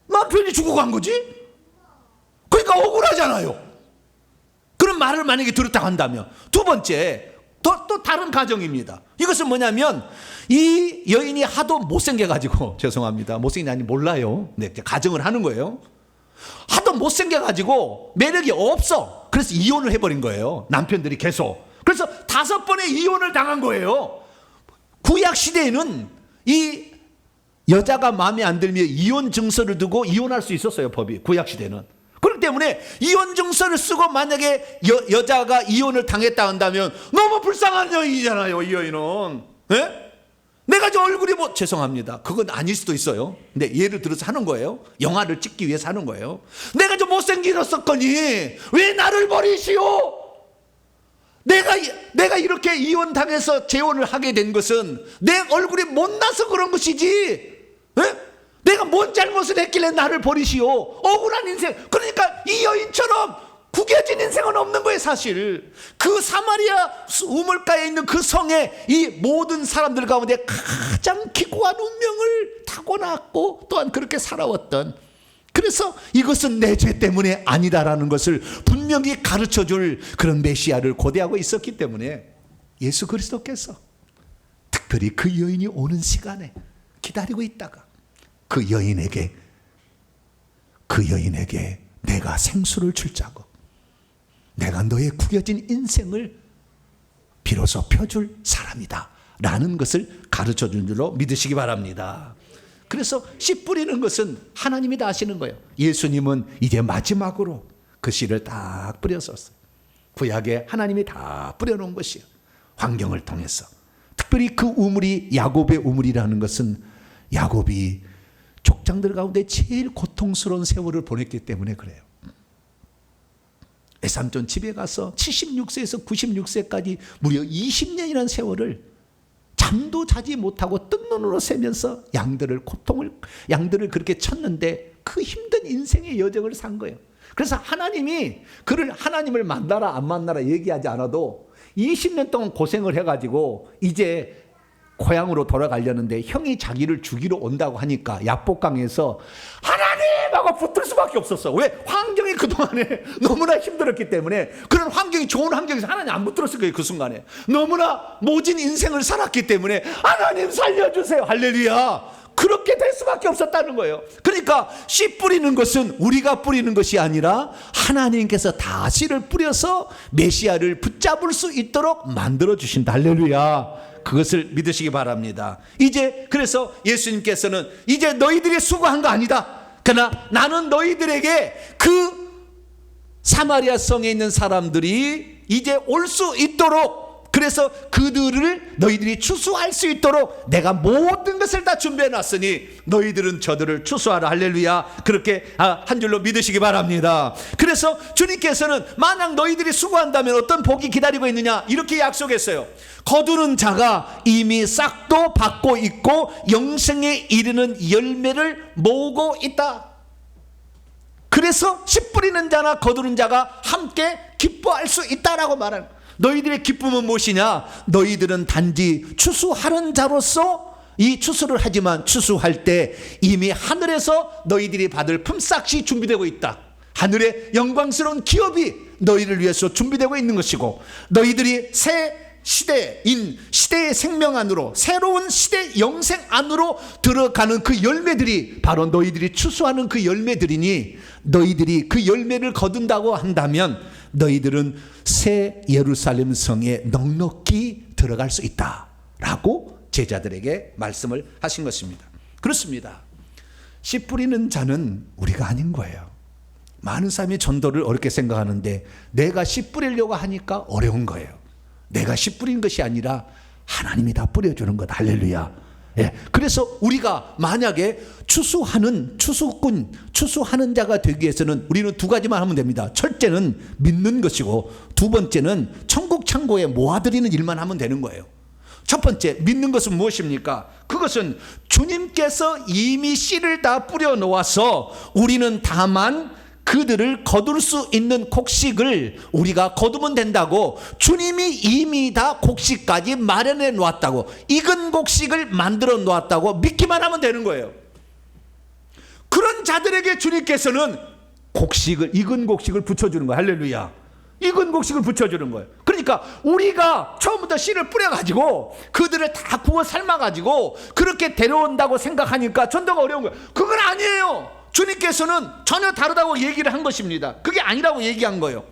남편이 죽어간 거지. 그러니까 억울하잖아요. 그런 말을 만약에 들었다고 한다면, 두 번째 또 다른 가정입니다. 이것은 뭐냐면 이 여인이 하도 못생겨가지고 죄송합니다. 못생긴 아니 몰라요. 네, 가정을 하는 거예요. 하도 못생겨가지고 매력이 없어. 그래서 이혼을 해버린 거예요. 남편들이 계속. 그래서 5번의 이혼을 당한 거예요. 구약 시대에는 이 여자가 마음에 안 들면 이혼 증서를 두고 이혼할 수 있었어요. 법이 구약 시대는. 그렇기 때문에 이혼 증서를 쓰고 만약에 여자가 이혼을 당했다 한다면 너무 불쌍한 여인이잖아요. 이 여인은. 네? 내가 저 얼굴이 죄송합니다. 그건 아닐 수도 있어요. 근데 예를 들어서 하는 거예요. 영화를 찍기 위해서 하는 거예요. 내가 저 못생겼었거니 왜 나를 버리시오? 내가 이렇게 이혼당해서 재혼을 하게 된 것은 내 얼굴이 못나서 그런 것이지. 네? 내가 뭔 잘못을 했길래 나를 버리시오? 억울한 인생. 그러니까 이 여인처럼 구겨진 인생은 없는 거예요. 사실 그 사마리아 우물가에 있는 그 성에 이 모든 사람들 가운데 가장 기고한 운명을 타고났고 또한 그렇게 살아왔던, 그래서 이것은 내 죄 때문에 아니다라는 것을 분명히 가르쳐줄 그런 메시아를 고대하고 있었기 때문에 예수 그리스도께서 특별히 그 여인이 오는 시간에 기다리고 있다가 그 여인에게 내가 생수를 줄 자고 내가 너의 구겨진 인생을 비로소 펴줄 사람이다 라는 것을 가르쳐준 줄로 믿으시기 바랍니다. 그래서 씨 뿌리는 것은 하나님이 다 하시는 거예요. 예수님은 이제 마지막으로 그 씨를 딱 뿌렸었어요. 구약에 하나님이 다 뿌려놓은 것이에요. 환경을 통해서. 특별히 그 우물이 야곱의 우물이라는 것은 야곱이 족장들 가운데 제일 고통스러운 세월을 보냈기 때문에 그래요. 외삼촌 집에 가서 76세에서 96세까지 무려 20년이라는 세월을 잠도 자지 못하고 뜬 눈으로 새면서 양들을 그렇게 쳤는데 그 힘든 인생의 여정을 산 거예요. 그래서 하나님이 그를 하나님을 만나라 안 만나라 얘기하지 않아도 20년 동안 고생을 해가지고 이제 고향으로 돌아가려는데 형이 자기를 죽이러 온다고 하니까 야복강에서 하나님하고 붙을 수밖에 없었어. 왜? 환경이 그동안에 너무나 힘들었기 때문에. 그런 환경이 좋은 환경에서 하나님 안 붙들었을 거예요. 그 순간에 너무나 모진 인생을 살았기 때문에 하나님 살려주세요. 할렐루야. 그렇게 될 수밖에 없었다는 거예요. 그러니까 씨 뿌리는 것은 우리가 뿌리는 것이 아니라 하나님께서 다 씨를 뿌려서 메시아를 붙잡을 수 있도록 만들어 주신다. 할렐루야. 그것을 믿으시기 바랍니다. 이제 그래서 예수님께서는 이제 너희들이 수고한 거 아니다. 그러나 나는 너희들에게 그 사마리아 성에 있는 사람들이 이제 올 수 있도록, 그래서 그들을 너희들이 추수할 수 있도록 내가 모든 것을 다 준비해 놨으니 너희들은 저들을 추수하라. 할렐루야. 그렇게 한 줄로 믿으시기 바랍니다. 그래서 주님께서는 만약 너희들이 수고한다면 어떤 복이 기다리고 있느냐, 이렇게 약속했어요. 거두는 자가 이미 싹도 받고 있고 영생에 이르는 열매를 모으고 있다. 그래서 씨 뿌리는 자나 거두는 자가 함께 기뻐할 수 있다라고 말하는 거예요. 너희들의 기쁨은 무엇이냐? 너희들은 단지 추수하는 자로서 이 추수를 하지만 추수할 때 이미 하늘에서 너희들이 받을 품삯이 준비되고 있다. 하늘의 영광스러운 기업이 너희를 위해서 준비되고 있는 것이고, 너희들이 새 시대의 생명 안으로, 새로운 시대 영생 안으로 들어가는 그 열매들이 바로 너희들이 추수하는 그 열매들이니, 너희들이 그 열매를 거둔다고 한다면 너희들은 새 예루살렘 성에 넉넉히 들어갈 수 있다라고 제자들에게 말씀을 하신 것입니다. 그렇습니다. 씨 뿌리는 자는 우리가 아닌 거예요. 많은 사람이 전도를 어렵게 생각하는데 내가 씨 뿌리려고 하니까 어려운 거예요. 내가 씨 뿌린 것이 아니라 하나님이 다 뿌려주는 것. 할렐루야. 예, 그래서 우리가 만약에 추수하는 자가 되기 위해서는 우리는 두 가지만 하면 됩니다. 첫째는 믿는 것이고, 두 번째는 천국 창고에 모아드리는 일만 하면 되는 거예요. 첫 번째, 믿는 것은 무엇입니까? 그것은 주님께서 이미 씨를 다 뿌려 놓아서 우리는 다만 그들을 거둘 수 있는 곡식을 우리가 거두면 된다고, 주님이 이미 다 곡식까지 마련해 놓았다고, 익은 곡식을 만들어 놓았다고 믿기만 하면 되는 거예요. 그런 자들에게 주님께서는 익은 곡식을 붙여주는 거예요. 할렐루야. 익은 곡식을 붙여주는 거예요. 그러니까 우리가 처음부터 씨를 뿌려가지고 그들을 다 구워 삶아가지고 그렇게 데려온다고 생각하니까 전도가 어려운 거예요. 그건 아니에요. 주님께서는 전혀 다르다고 얘기를 한 것입니다. 그게 아니라고 얘기한 거예요.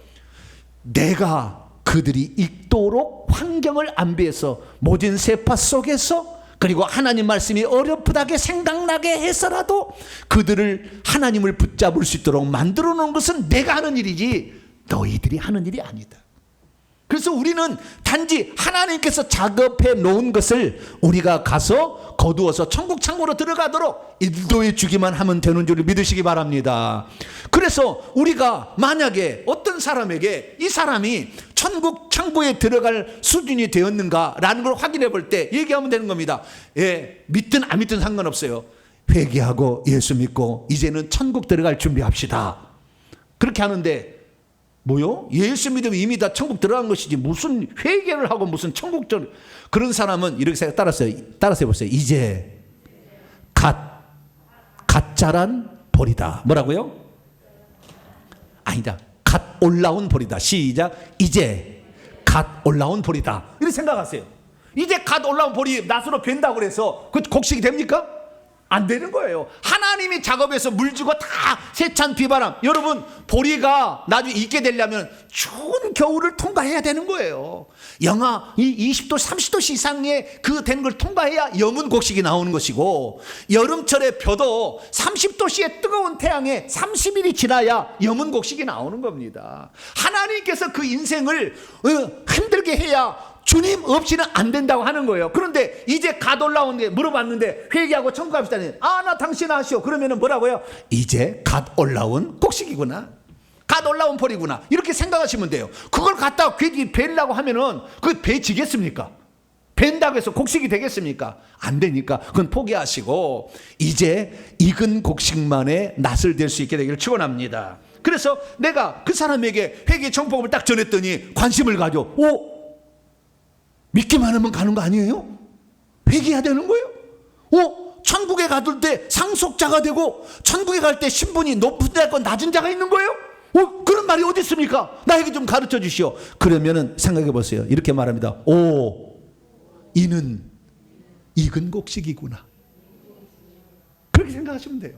내가 그들이 익도록 환경을 안배해서 모진 세파 속에서, 그리고 하나님 말씀이 어렴풋하게 생각나게 해서라도 그들을 하나님을 붙잡을 수 있도록 만들어 놓은 것은 내가 하는 일이지 너희들이 하는 일이 아니다. 그래서 우리는 단지 하나님께서 작업해 놓은 것을 우리가 가서 거두어서 천국 창고로 들어가도록 인도해 주기만 하면 되는 줄 믿으시기 바랍니다. 그래서 우리가 만약에 어떤 사람에게 이 사람이 천국 창고에 들어갈 수준이 되었는가라는 걸 확인해 볼 때 얘기하면 되는 겁니다. 예, 믿든 안 믿든 상관없어요. 회개하고 예수 믿고 이제는 천국 들어갈 준비합시다. 그렇게 하는데 뭐요? 예수 믿으면 이미 다 천국 들어간 것이지 무슨 회개를 하고 무슨 천국적. 그런 사람은 이렇게 생각 따라서 해보세요. 이제 갓 자란 벌이다. 뭐라고요? 아니다. 갓 올라온 벌이다. 시작. 이제 갓 올라온 벌이다. 이렇게 생각하세요. 이제 갓 올라온 벌이 낫으로 벤다고 그래서 그 곡식이 됩니까? 안 되는 거예요. 하나님이 작업해서 물 주고 다 세찬 비바람. 여러분, 보리가 나중에 익게 되려면 추운 겨울을 통과해야 되는 거예요. 영하 20도 30도씨 이상의 그 된 걸 통과해야 염은 곡식이 나오는 것이고, 여름철에 벼도 30도씨의 뜨거운 태양에 30일이 지나야 염은 곡식이 나오는 겁니다. 하나님께서 그 인생을 힘들게 해야 주님 없이는 안 된다고 하는 거예요. 그런데 이제 갓 올라온 게 물어봤는데 회개하고 천국합시다. 나 당신 아시오. 그러면은 뭐라고요? 이제 갓 올라온 곡식이구나. 갓 올라온 벌이구나. 이렇게 생각하시면 돼요. 그걸 갖다가 괜히 베려고 하면은 그게 베지겠습니까? 벤다고 해서 곡식이 되겠습니까? 안 되니까 그건 포기하시고 이제 익은 곡식만의 낫을 될 수 있게 되기를 축원합니다. 그래서 내가 그 사람에게 회개 정복을 딱 전했더니 관심을 가져. 믿기만 하면 가는 거 아니에요? 회개해야 되는 거예요? 천국에 가둘 때 상속자가 되고 천국에 갈 때 신분이 높은 자가 있고 낮은 자가 있는 거예요? 그런 말이 어디 있습니까? 나에게 좀 가르쳐 주시오. 그러면은 생각해 보세요. 이렇게 말합니다. 이는 익은 곡식이구나. 그렇게 생각하시면 돼요.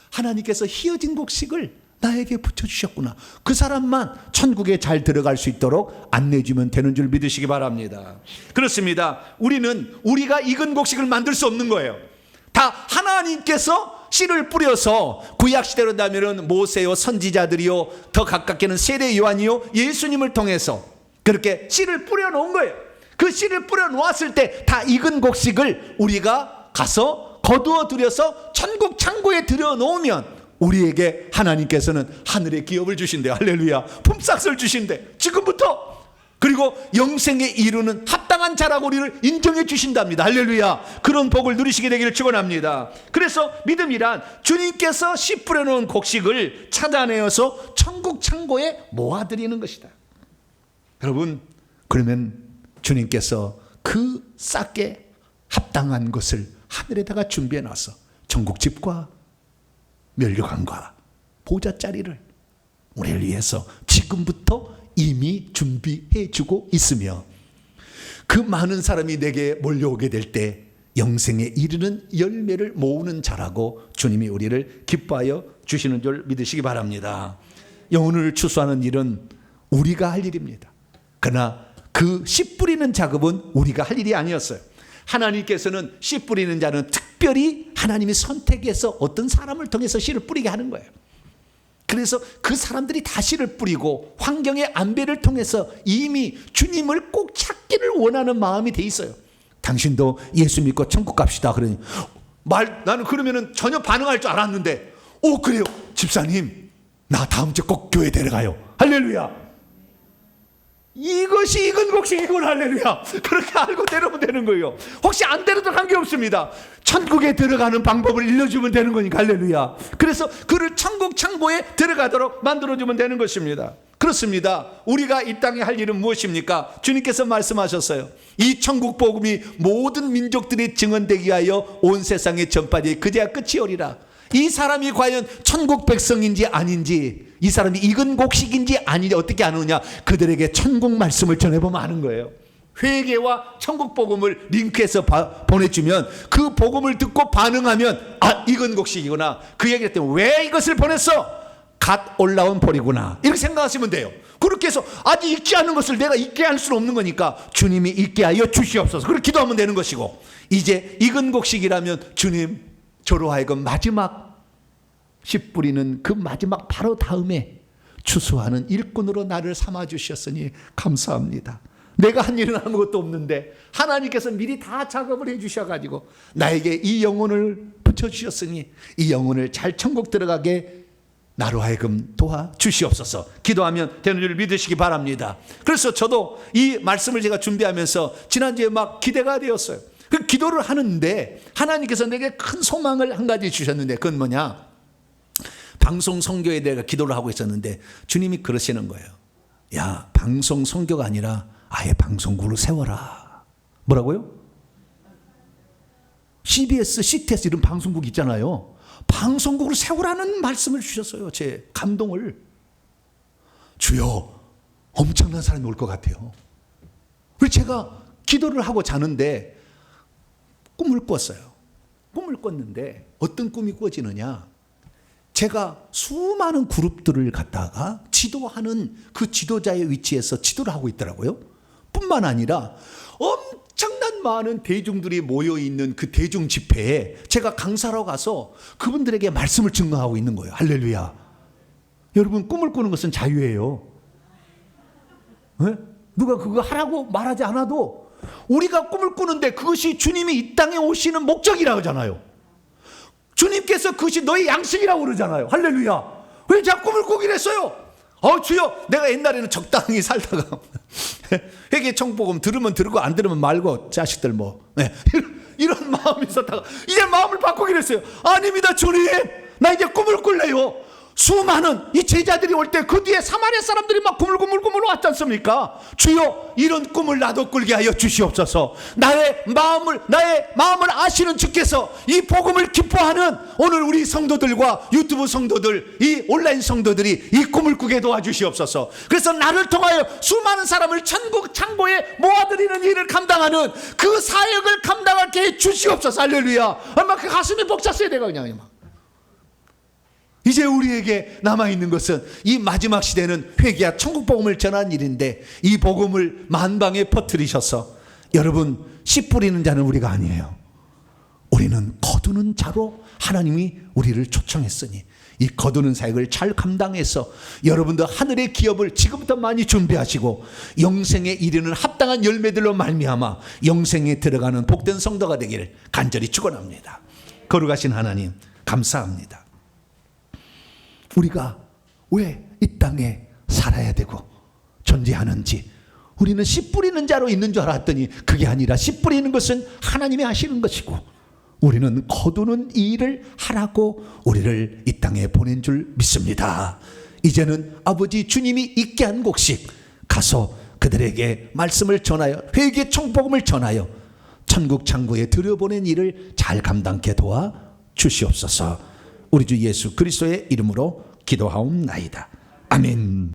하나님께서 희어진 곡식을 나에게 붙여주셨구나. 그 사람만 천국에 잘 들어갈 수 있도록 안내주면 되는 줄 믿으시기 바랍니다. 그렇습니다. 우리가 익은 곡식을 만들 수 없는 거예요. 다 하나님께서 씨를 뿌려서 구약 시대로 한다면 모세요, 선지자들이요, 더 가깝게는 세례 요한이요, 예수님을 통해서 그렇게 씨를 뿌려 놓은 거예요. 그 씨를 뿌려 놓았을 때 다 익은 곡식을 우리가 가서 거두어 들여서 천국 창고에 들여 놓으면 우리에게 하나님께서는 하늘의 기업을 주신대요. 할렐루야. 품삯을 주신대. 지금부터. 그리고 영생에 이르는 합당한 자라고 우리를 인정해 주신답니다. 할렐루야. 그런 복을 누리시게 되기를 축원합니다. 그래서 믿음이란 주님께서 씨 뿌려놓은 곡식을 찾아내어서 천국 창고에 모아드리는 것이다. 여러분, 그러면 주님께서 그 싹에 합당한 것을 하늘에다가 준비해 놔서 천국집과 멸류관과 보좌자리를 우리를 위해서 지금부터 이미 준비해 주고 있으며, 그 많은 사람이 내게 몰려오게 될 때 영생에 이르는 열매를 모으는 자라고 주님이 우리를 기뻐하여 주시는 줄 믿으시기 바랍니다. 영혼을 추수하는 일은 우리가 할 일입니다. 그러나 그 씨 뿌리는 작업은 우리가 할 일이 아니었어요. 하나님께서는 씨 뿌리는 자는 특별히 하나님이 선택해서 어떤 사람을 통해서 씨를 뿌리게 하는 거예요. 그래서 그 사람들이 다 씨를 뿌리고 환경의 안배를 통해서 이미 주님을 꼭 찾기를 원하는 마음이 돼 있어요. 당신도 예수 믿고 천국 갑시다 그러니 나는 그러면은 전혀 반응할 줄 알았는데, 오 그래요 집사님 나 다음 주 꼭 교회 데려가요. 할렐루야. 이것이 익은 곡식이군. 할렐루야. 그렇게 알고 데려오면 되는 거예요. 혹시 안 데려도 관계없습니다. 천국에 들어가는 방법을 일러주면 되는 거니까. 할렐루야. 그래서 그를 천국 창고에 들어가도록 만들어주면 되는 것입니다. 그렇습니다. 우리가 이 땅에 할 일은 무엇입니까? 주님께서 말씀하셨어요. 이 천국 복음이 모든 민족들이 증언되게 하여 온 세상에 전파되어 그제야 끝이 오리라. 이 사람이 과연 천국 백성인지 아닌지, 이 사람이 익은 곡식인지 아닌지 어떻게 아느냐? 그들에게 천국 말씀을 전해보면 아는 거예요. 회개와 천국 복음을 링크해서 보내주면 그 복음을 듣고 반응하면 아 익은 곡식이구나. 그 얘기를 했더니 왜 이것을 보냈어? 갓 올라온 볼이구나. 이렇게 생각하시면 돼요. 그렇게 해서 아직 익지 않은 것을 내가 익게 할 수는 없는 거니까 주님이 익게 하여 주시옵소서. 그렇게 기도하면 되는 것이고, 이제 익은 곡식이라면 주님 저로 하여금 마지막 씨 뿌리는 그 마지막 바로 다음에 추수하는 일꾼으로 나를 삼아 주셨으니 감사합니다. 내가 한 일은 아무것도 없는데 하나님께서 미리 다 작업을 해 주셔가지고 나에게 이 영혼을 붙여주셨으니 이 영혼을 잘 천국 들어가게 나로 하여금 도와주시옵소서. 기도하면 되는 줄 믿으시기 바랍니다. 그래서 저도 이 말씀을 제가 준비하면서 지난주에 막 기대가 되었어요. 그 기도를 하는데 하나님께서 내게 큰 소망을 한 가지 주셨는데, 그건 뭐냐? 방송 선교에 내가 기도를 하고 있었는데 주님이 그러시는 거예요. 야, 방송 선교가 아니라 아예 방송국을 세워라. 뭐라고요? CBS, CTS 이런 방송국 있잖아요. 방송국을 세우라는 말씀을 주셨어요. 제 감동을. 주여, 엄청난 사람이 올 것 같아요. 그래서 제가 기도를 하고 자는데 꿈을 꿨어요. 꿈을 꿨는데 어떤 꿈이 꾸어지느냐? 제가 수많은 그룹들을 갖다가 지도하는 그 지도자의 위치에서 지도를 하고 있더라고요. 뿐만 아니라 엄청난 많은 대중들이 모여있는 그 대중 집회에 제가 강사로 가서 그분들에게 말씀을 증거하고 있는 거예요. 할렐루야. 여러분, 꿈을 꾸는 것은 자유예요. 네? 누가 그거 하라고 말하지 않아도 우리가 꿈을 꾸는데 그것이 주님이 이 땅에 오시는 목적이라고 하잖아요. 주님께서 그것이 너의 양식이라고 그러잖아요. 할렐루야. 왜 제가 꿈을 꾸긴 했어요? 주여, 내가 옛날에는 적당히 살다가 회개 청복음 들으면 들고 안 들으면 말고 자식들 뭐 이런 마음이 있었다가 이제 마음을 바꾸긴 했어요. 아닙니다 주님, 나 이제 꿈을 꿀래요. 수많은 이 제자들이 올 때 그 뒤에 사마리아 사람들이 막 구물구물 왔지 않습니까? 주여, 이런 꿈을 나도 꿀게 하여 주시옵소서. 나의 마음을 아시는 주께서 이 복음을 기뻐하는 오늘 우리 성도들과 유튜브 성도들, 이 온라인 성도들이 이 꿈을 꾸게 도와주시옵소서. 그래서 나를 통하여 수많은 사람을 천국 창고에 모아드리는 일을 감당하는 그 사역을 감당하게 해 주시옵소서. 할렐루야. 얼마 그 가슴이 벅찼어요. 내가 그냥 막. 이제 우리에게 남아있는 것은 이 마지막 시대는 회개와 천국 복음을 전하는 일인데, 이 복음을 만방에 퍼뜨리셔서 여러분, 씨 뿌리는 자는 우리가 아니에요. 우리는 거두는 자로 하나님이 우리를 초청했으니 이 거두는 사역을 잘 감당해서 여러분도 하늘의 기업을 지금부터 많이 준비하시고 영생에 이르는 합당한 열매들로 말미암아 영생에 들어가는 복된 성도가 되기를 간절히 축원합니다. 거룩하신 하나님 감사합니다. 우리가 왜 이 땅에 살아야 되고 존재하는지, 우리는 씨 뿌리는 자로 있는 줄 알았더니 그게 아니라 씨 뿌리는 것은 하나님이 하시는 것이고 우리는 거두는 이 일을 하라고 우리를 이 땅에 보낸 줄 믿습니다. 이제는 아버지 주님이 있게 한 곳씩 가서 그들에게 말씀을 전하여 회개 청복음을 전하여 천국 창고에 들여보낸 일을 잘 감당케 도와 주시옵소서. 우리 주 예수 그리스도의 이름으로 기도하옵나이다. 아멘.